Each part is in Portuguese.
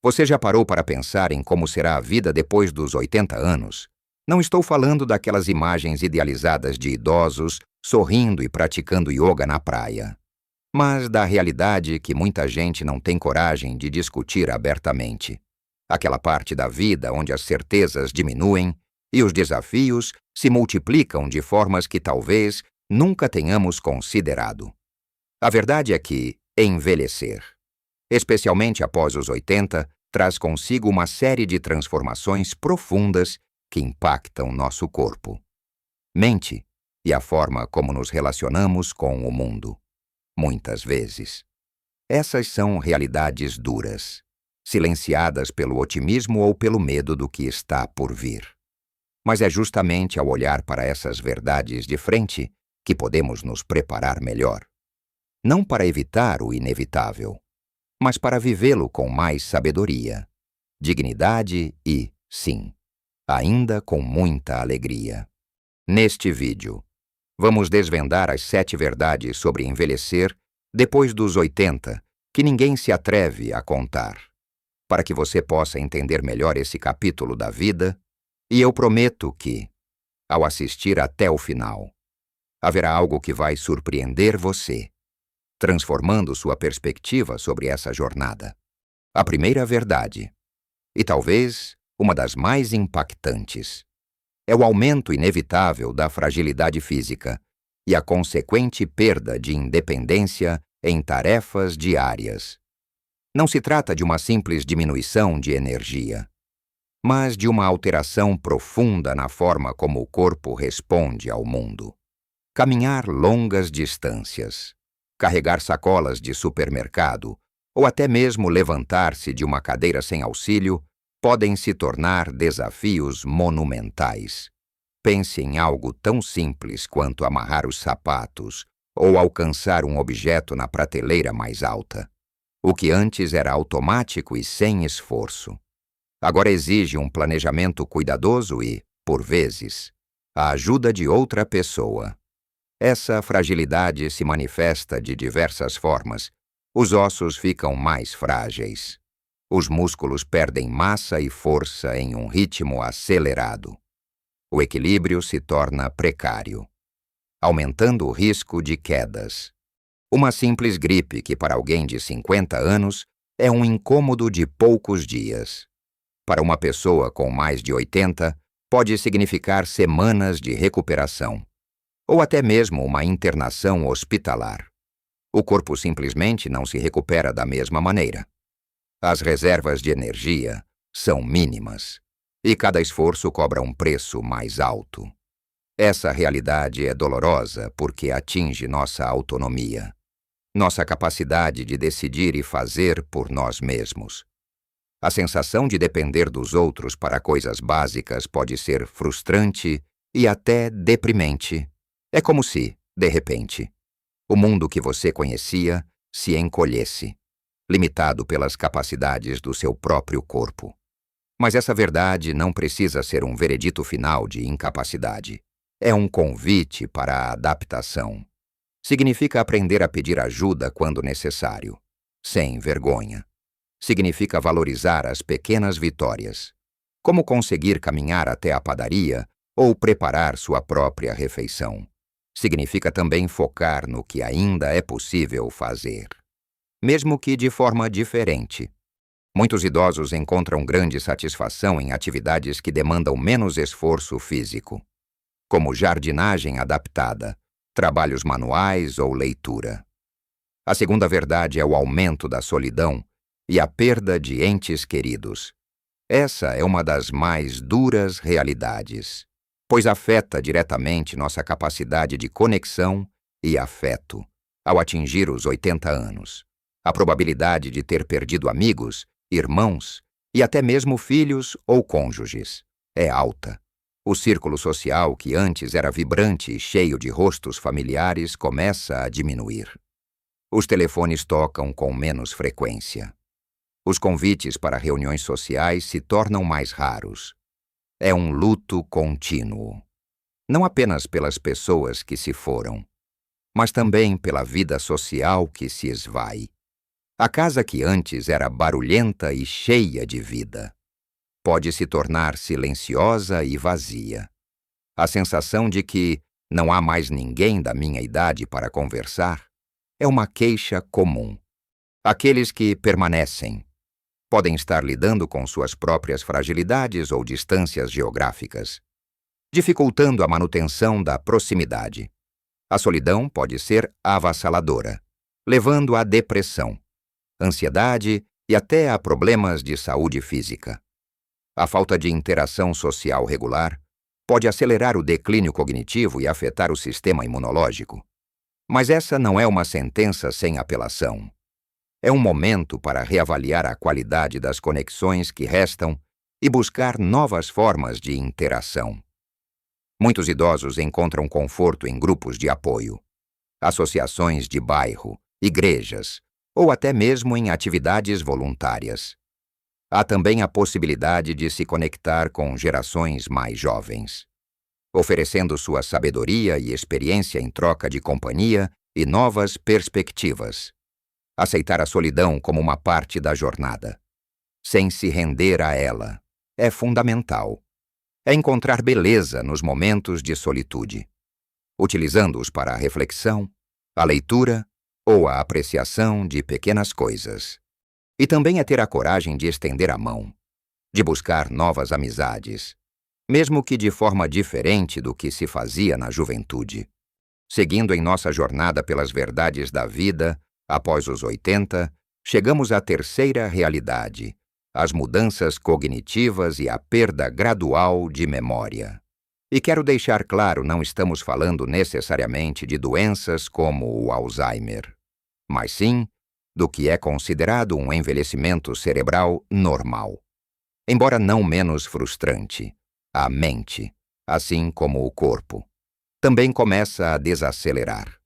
Você já parou para pensar em como será a vida depois dos 80 anos? Não estou falando daquelas imagens idealizadas de idosos sorrindo e praticando yoga na praia, mas da realidade que muita gente não tem coragem de discutir abertamente. Aquela parte da vida onde as certezas diminuem e os desafios se multiplicam de formas que talvez nunca tenhamos considerado. A verdade é que envelhecer, especialmente após os 80, traz consigo uma série de transformações profundas que impactam nosso corpo, mente e a forma como nos relacionamos com o mundo. Muitas vezes, essas são realidades duras, silenciadas pelo otimismo ou pelo medo do que está por vir. Mas é justamente ao olhar para essas verdades de frente que podemos nos preparar melhor. Não para evitar o inevitável, mas para vivê-lo com mais sabedoria, dignidade e, sim, ainda com muita alegria. Neste vídeo, vamos desvendar as 7 verdades sobre envelhecer depois dos 80 que ninguém se atreve a contar, para que você possa entender melhor esse capítulo da vida, e eu prometo que, ao assistir até o final, haverá algo que vai surpreender você, transformando sua perspectiva sobre essa jornada. A primeira verdade, e talvez uma das mais impactantes, é o aumento inevitável da fragilidade física e a consequente perda de independência em tarefas diárias. Não se trata de uma simples diminuição de energia, mas de uma alteração profunda na forma como o corpo responde ao mundo. Caminhar longas distâncias, carregar sacolas de supermercado ou até mesmo levantar-se de uma cadeira sem auxílio podem se tornar desafios monumentais. Pense em algo tão simples quanto amarrar os sapatos ou alcançar um objeto na prateleira mais alta. O que antes era automático e sem esforço, agora exige um planejamento cuidadoso e, por vezes, a ajuda de outra pessoa. Essa fragilidade se manifesta de diversas formas. Os ossos ficam mais frágeis. Os músculos perdem massa e força em um ritmo acelerado. O equilíbrio se torna precário, aumentando o risco de quedas. Uma simples gripe que para alguém de 50 anos é um incômodo de poucos dias. Para uma pessoa com mais de 80, pode significar semanas de recuperação, ou até mesmo uma internação hospitalar. O corpo simplesmente não se recupera da mesma maneira. As reservas de energia são mínimas, e cada esforço cobra um preço mais alto. Essa realidade é dolorosa porque atinge nossa autonomia, nossa capacidade de decidir e fazer por nós mesmos. A sensação de depender dos outros para coisas básicas pode ser frustrante e até deprimente. É como se, de repente, o mundo que você conhecia se encolhesse, limitado pelas capacidades do seu próprio corpo. Mas essa verdade não precisa ser um veredito final de incapacidade. É um convite para a adaptação. Significa aprender a pedir ajuda quando necessário, sem vergonha. Significa valorizar as pequenas vitórias, como conseguir caminhar até a padaria ou preparar sua própria refeição. Significa também focar no que ainda é possível fazer, mesmo que de forma diferente. Muitos idosos encontram grande satisfação em atividades que demandam menos esforço físico, como jardinagem adaptada, trabalhos manuais ou leitura. A segunda verdade é o aumento da solidão e a perda de entes queridos. Essa é uma das mais duras realidades, pois afeta diretamente nossa capacidade de conexão e afeto. Ao atingir os 80 anos, a probabilidade de ter perdido amigos, irmãos e até mesmo filhos ou cônjuges é alta. O círculo social, que antes era vibrante e cheio de rostos familiares, começa a diminuir. Os telefones tocam com menos frequência. Os convites para reuniões sociais se tornam mais raros. É um luto contínuo, não apenas pelas pessoas que se foram, mas também pela vida social que se esvai. A casa que antes era barulhenta e cheia de vida pode se tornar silenciosa e vazia. A sensação de que não há mais ninguém da minha idade para conversar é uma queixa comum. Aqueles que permanecem podem estar lidando com suas próprias fragilidades ou distâncias geográficas, dificultando a manutenção da proximidade. A solidão pode ser avassaladora, levando à depressão, ansiedade e até a problemas de saúde física. A falta de interação social regular pode acelerar o declínio cognitivo e afetar o sistema imunológico. Mas essa não é uma sentença sem apelação. É um momento para reavaliar a qualidade das conexões que restam e buscar novas formas de interação. Muitos idosos encontram conforto em grupos de apoio, associações de bairro, igrejas ou até mesmo em atividades voluntárias. Há também a possibilidade de se conectar com gerações mais jovens, oferecendo sua sabedoria e experiência em troca de companhia e novas perspectivas. Aceitar a solidão como uma parte da jornada, sem se render a ela, é fundamental. É encontrar beleza nos momentos de solitude, utilizando-os para a reflexão, a leitura ou a apreciação de pequenas coisas. E também é ter a coragem de estender a mão, de buscar novas amizades, mesmo que de forma diferente do que se fazia na juventude. Seguindo em nossa jornada pelas verdades da vida, após os 80, chegamos à terceira realidade, as mudanças cognitivas e a perda gradual de memória. E quero deixar claro, não estamos falando necessariamente de doenças como o Alzheimer, mas sim do que é considerado um envelhecimento cerebral normal. Embora não menos frustrante, a mente, assim como o corpo, também começa a desacelerar.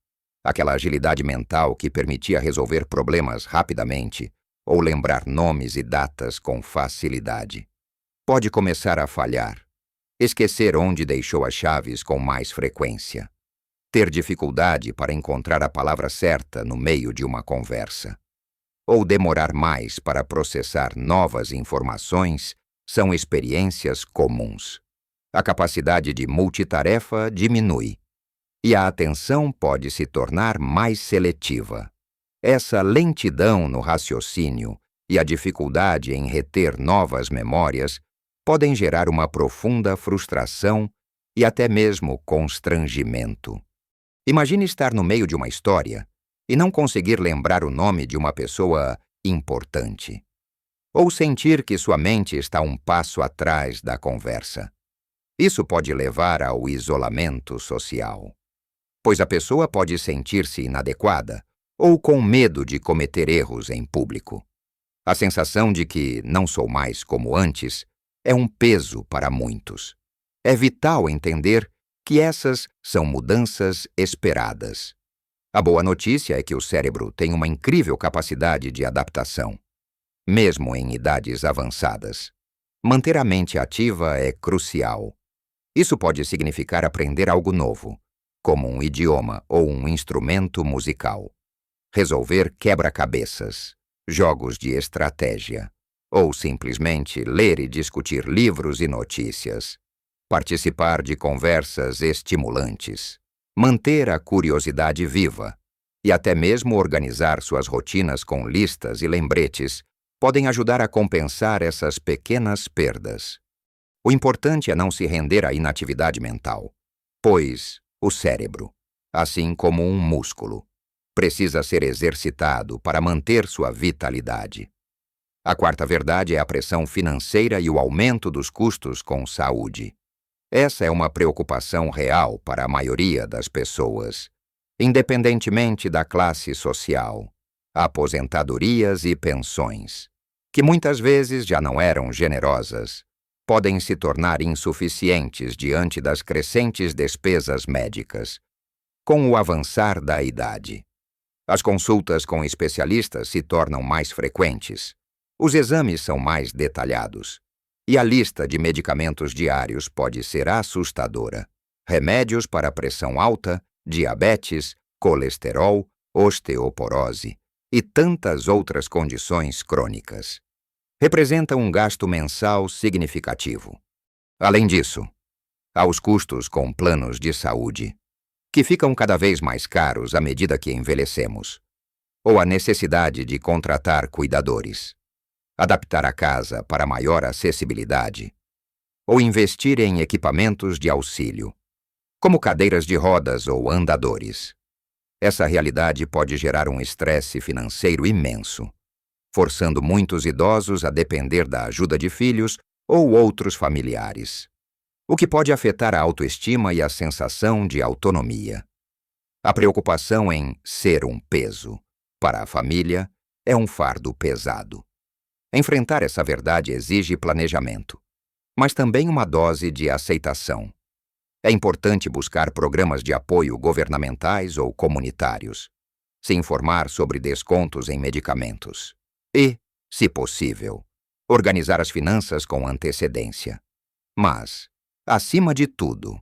Aquela agilidade mental que permitia resolver problemas rapidamente ou lembrar nomes e datas com facilidade pode começar a falhar, esquecer onde deixou as chaves com mais frequência, ter dificuldade para encontrar a palavra certa no meio de uma conversa, ou demorar mais para processar novas informações são experiências comuns. A capacidade de multitarefa diminui e a atenção pode se tornar mais seletiva. Essa lentidão no raciocínio e a dificuldade em reter novas memórias podem gerar uma profunda frustração e até mesmo constrangimento. Imagine estar no meio de uma história e não conseguir lembrar o nome de uma pessoa importante, ou sentir que sua mente está um passo atrás da conversa. Isso pode levar ao isolamento social, pois a pessoa pode sentir-se inadequada ou com medo de cometer erros em público. A sensação de que não sou mais como antes é um peso para muitos. É vital entender que essas são mudanças esperadas. A boa notícia é que o cérebro tem uma incrível capacidade de adaptação, mesmo em idades avançadas. Manter a mente ativa é crucial. Isso pode significar aprender algo novo, como um idioma ou um instrumento musical, resolver quebra-cabeças, jogos de estratégia, ou simplesmente ler e discutir livros e notícias, participar de conversas estimulantes, manter a curiosidade viva e até mesmo organizar suas rotinas com listas e lembretes podem ajudar a compensar essas pequenas perdas. O importante é não se render à inatividade mental, pois o cérebro, assim como um músculo, precisa ser exercitado para manter sua vitalidade. A quarta verdade é a pressão financeira e o aumento dos custos com saúde. Essa é uma preocupação real para a maioria das pessoas, independentemente da classe social, aposentadorias e pensões, que muitas vezes já não eram generosas, podem se tornar insuficientes diante das crescentes despesas médicas, com o avançar da idade. As consultas com especialistas se tornam mais frequentes, os exames são mais detalhados, e a lista de medicamentos diários pode ser assustadora. Remédios para pressão alta, diabetes, colesterol, osteoporose, e tantas outras condições crônicas. Representa um gasto mensal significativo. Além disso, há os custos com planos de saúde, que ficam cada vez mais caros à medida que envelhecemos, ou a necessidade de contratar cuidadores, adaptar a casa para maior acessibilidade, ou investir em equipamentos de auxílio, como cadeiras de rodas ou andadores. Essa realidade pode gerar um estresse financeiro imenso, forçando muitos idosos a depender da ajuda de filhos ou outros familiares, o que pode afetar a autoestima e a sensação de autonomia. A preocupação em ser um peso para a família é um fardo pesado. Enfrentar essa verdade exige planejamento, mas também uma dose de aceitação. É importante buscar programas de apoio governamentais ou comunitários, se informar sobre descontos em medicamentos e, se possível, organizar as finanças com antecedência. Mas, acima de tudo,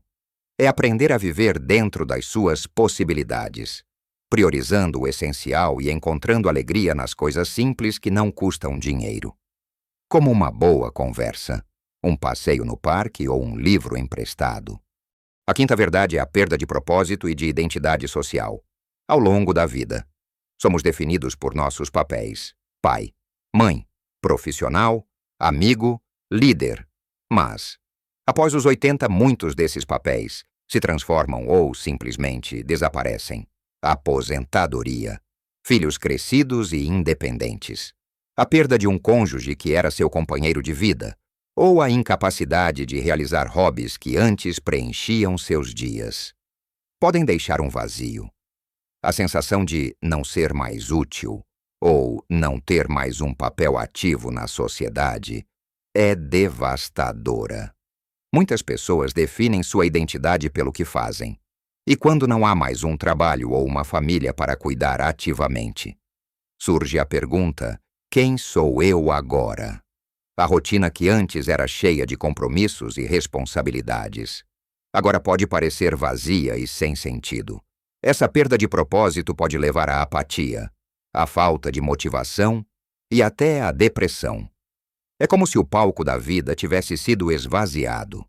é aprender a viver dentro das suas possibilidades, priorizando o essencial e encontrando alegria nas coisas simples que não custam dinheiro, como uma boa conversa, um passeio no parque ou um livro emprestado. A quinta verdade é a perda de propósito e de identidade social. Ao longo da vida, somos definidos por nossos papéis: pai, mãe, profissional, amigo, líder. Mas, após os 80, muitos desses papéis se transformam ou simplesmente desaparecem. Aposentadoria, filhos crescidos e independentes, a perda de um cônjuge que era seu companheiro de vida, ou a incapacidade de realizar hobbies que antes preenchiam seus dias. Podem deixar um vazio. A sensação de não ser mais útil ou não ter mais um papel ativo na sociedade é devastadora. Muitas pessoas definem sua identidade pelo que fazem, e quando não há mais um trabalho ou uma família para cuidar ativamente, surge a pergunta: quem sou eu agora? A rotina que antes era cheia de compromissos e responsabilidades, agora pode parecer vazia e sem sentido. Essa perda de propósito pode levar à apatia, à falta de motivação e até à depressão. É como se o palco da vida tivesse sido esvaziado,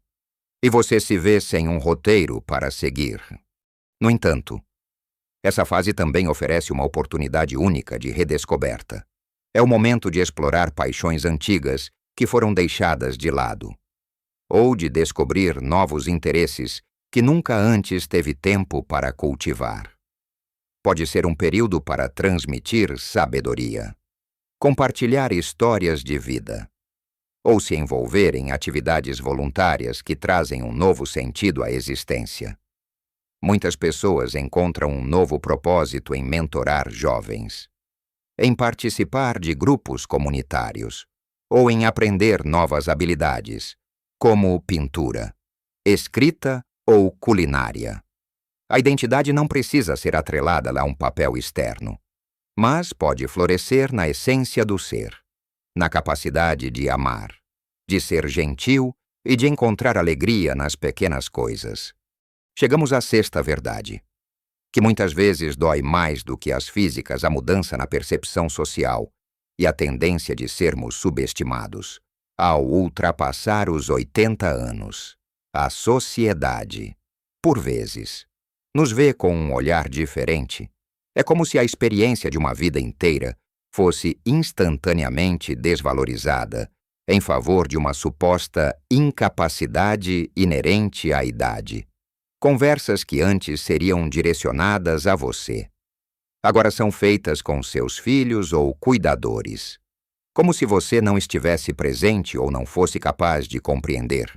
e você se vê sem um roteiro para seguir. No entanto, essa fase também oferece uma oportunidade única de redescoberta. É o momento de explorar paixões antigas que foram deixadas de lado, ou de descobrir novos interesses que nunca antes teve tempo para cultivar. Pode ser um período para transmitir sabedoria, compartilhar histórias de vida, ou se envolver em atividades voluntárias que trazem um novo sentido à existência. Muitas pessoas encontram um novo propósito em mentorar jovens, em participar de grupos comunitários, ou em aprender novas habilidades, como pintura, escrita ou culinária. A identidade não precisa ser atrelada a um papel externo, mas pode florescer na essência do ser, na capacidade de amar, de ser gentil e de encontrar alegria nas pequenas coisas. Chegamos à sexta verdade, que muitas vezes dói mais do que as físicas a mudança na percepção social e a tendência de sermos subestimados. Ao ultrapassar os 80 anos, a sociedade, por vezes, nos vê com um olhar diferente. É como se a experiência de uma vida inteira fosse instantaneamente desvalorizada em favor de uma suposta incapacidade inerente à idade. Conversas que antes seriam direcionadas a você, agora são feitas com seus filhos ou cuidadores, como se você não estivesse presente ou não fosse capaz de compreender.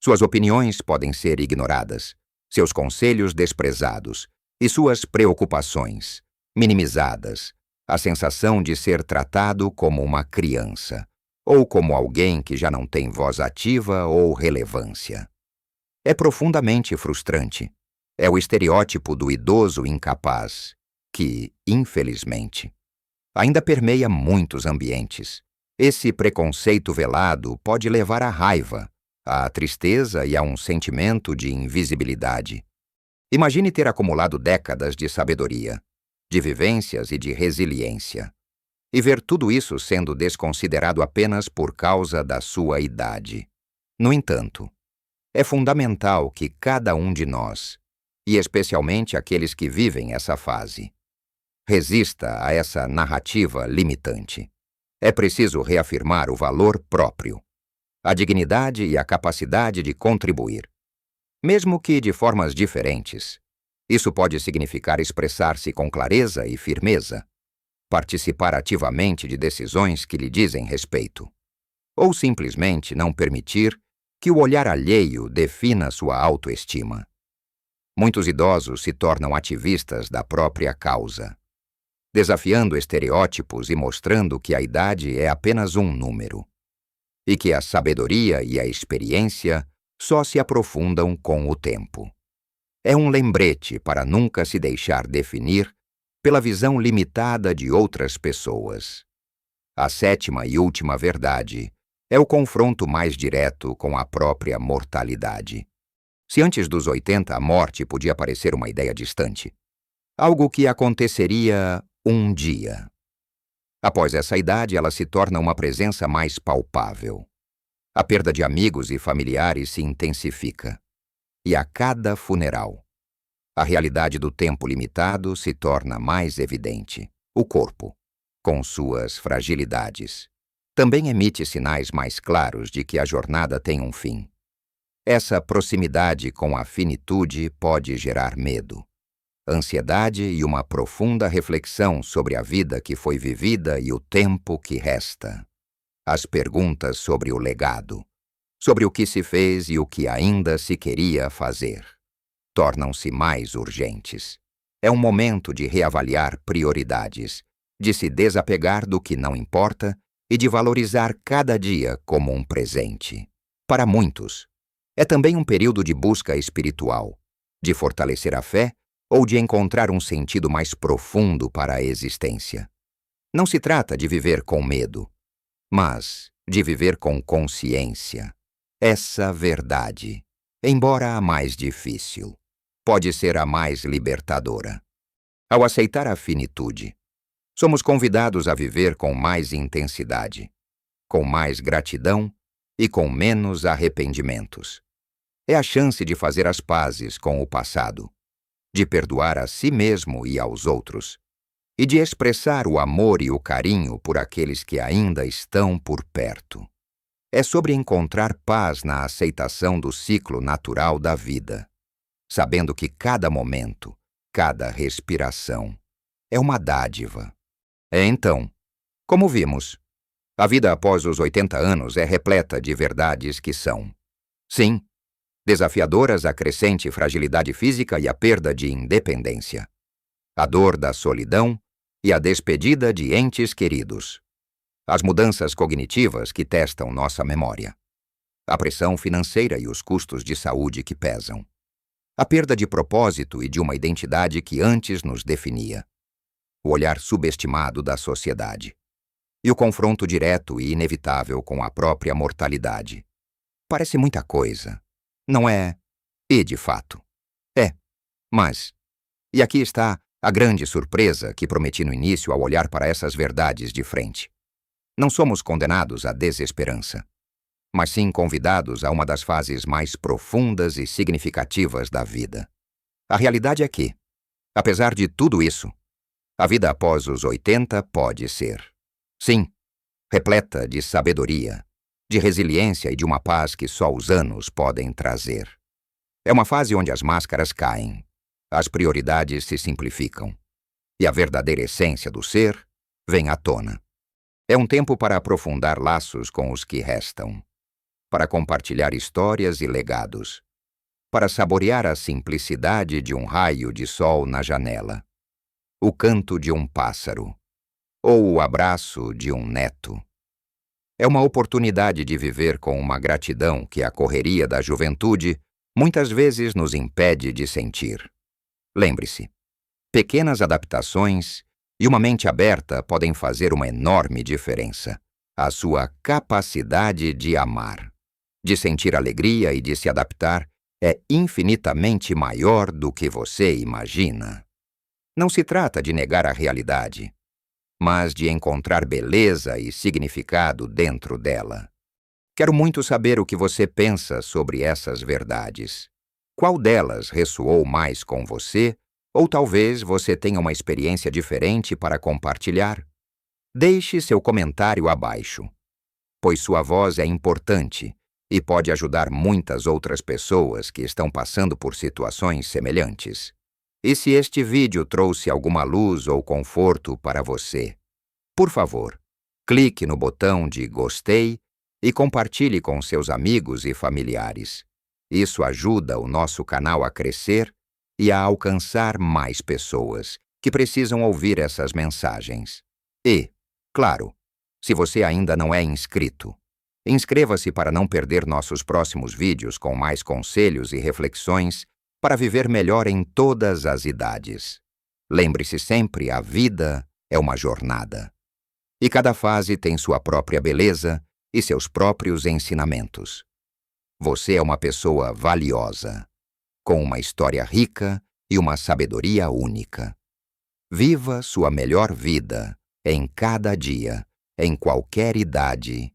Suas opiniões podem ser ignoradas, seus conselhos desprezados e suas preocupações minimizadas, a sensação de ser tratado como uma criança, ou como alguém que já não tem voz ativa ou relevância. É profundamente frustrante. É o estereótipo do idoso incapaz, que, infelizmente, ainda permeia muitos ambientes. Esse preconceito velado pode levar à raiva, à tristeza e a um sentimento de invisibilidade. Imagine ter acumulado décadas de sabedoria, de vivências e de resiliência, e ver tudo isso sendo desconsiderado apenas por causa da sua idade. No entanto, é fundamental que cada um de nós, e especialmente aqueles que vivem essa fase, resista a essa narrativa limitante. É preciso reafirmar o valor próprio, a dignidade e a capacidade de contribuir. Mesmo que de formas diferentes, isso pode significar expressar-se com clareza e firmeza, participar ativamente de decisões que lhe dizem respeito, ou simplesmente não permitir que o olhar alheio defina sua autoestima. Muitos idosos se tornam ativistas da própria causa, desafiando estereótipos e mostrando que a idade é apenas um número, e que a sabedoria e a experiência só se aprofundam com o tempo. É um lembrete para nunca se deixar definir pela visão limitada de outras pessoas. A sétima e última verdade é o confronto mais direto com a própria mortalidade. Se antes dos 80 a morte podia parecer uma ideia distante, algo que aconteceria um dia. Após essa idade, ela se torna uma presença mais palpável. A perda de amigos e familiares se intensifica. E a cada funeral, a realidade do tempo limitado se torna mais evidente. O corpo, com suas fragilidades, também emite sinais mais claros de que a jornada tem um fim. Essa proximidade com a finitude pode gerar medo, ansiedade e uma profunda reflexão sobre a vida que foi vivida e o tempo que resta. As perguntas sobre o legado, sobre o que se fez e o que ainda se queria fazer, tornam-se mais urgentes. É um momento de reavaliar prioridades, de se desapegar do que não importa e de valorizar cada dia como um presente. Para muitos, é também um período de busca espiritual, de fortalecer a fé ou de encontrar um sentido mais profundo para a existência. Não se trata de viver com medo, mas de viver com consciência. Essa verdade, embora a mais difícil, pode ser a mais libertadora. Ao aceitar a finitude, somos convidados a viver com mais intensidade, com mais gratidão e com menos arrependimentos. É a chance de fazer as pazes com o passado, de perdoar a si mesmo e aos outros, e de expressar o amor e o carinho por aqueles que ainda estão por perto. É sobre encontrar paz na aceitação do ciclo natural da vida, sabendo que cada momento, cada respiração, é uma dádiva. Então, como vimos, a vida após os 80 anos é repleta de verdades que são, sim, desafiadoras a crescente fragilidade física e a perda de independência, a dor da solidão e a despedida de entes queridos, as mudanças cognitivas que testam nossa memória, a pressão financeira e os custos de saúde que pesam, a perda de propósito e de uma identidade que antes nos definia, o olhar subestimado da sociedade e o confronto direto e inevitável com a própria mortalidade. Parece muita coisa, não é? E, de fato, é. Mas, e aqui está a grande surpresa que prometi no início ao olhar para essas verdades de frente. Não somos condenados à desesperança, mas sim convidados a uma das fases mais profundas e significativas da vida. A realidade é que, apesar de tudo isso, a vida após os 80 pode ser, sim, repleta de sabedoria, de resiliência e de uma paz que só os anos podem trazer. É uma fase onde as máscaras caem, as prioridades se simplificam, e a verdadeira essência do ser vem à tona. É um tempo para aprofundar laços com os que restam, para compartilhar histórias e legados, para saborear a simplicidade de um raio de sol na janela, o canto de um pássaro, ou o abraço de um neto. É uma oportunidade de viver com uma gratidão que a correria da juventude muitas vezes nos impede de sentir. Lembre-se, pequenas adaptações e uma mente aberta podem fazer uma enorme diferença. A sua capacidade de amar, de sentir alegria e de se adaptar é infinitamente maior do que você imagina. Não se trata de negar a realidade, mas de encontrar beleza e significado dentro dela. Quero muito saber o que você pensa sobre essas verdades. Qual delas ressoou mais com você? Ou talvez você tenha uma experiência diferente para compartilhar? Deixe seu comentário abaixo, pois sua voz é importante e pode ajudar muitas outras pessoas que estão passando por situações semelhantes. E se este vídeo trouxe alguma luz ou conforto para você, por favor, clique no botão de gostei e compartilhe com seus amigos e familiares. Isso ajuda o nosso canal a crescer e a alcançar mais pessoas que precisam ouvir essas mensagens. E, claro, se você ainda não é inscrito, inscreva-se para não perder nossos próximos vídeos com mais conselhos e reflexões para viver melhor em todas as idades. Lembre-se sempre, a vida é uma jornada. E cada fase tem sua própria beleza e seus próprios ensinamentos. Você é uma pessoa valiosa, com uma história rica e uma sabedoria única. Viva sua melhor vida, em cada dia, em qualquer idade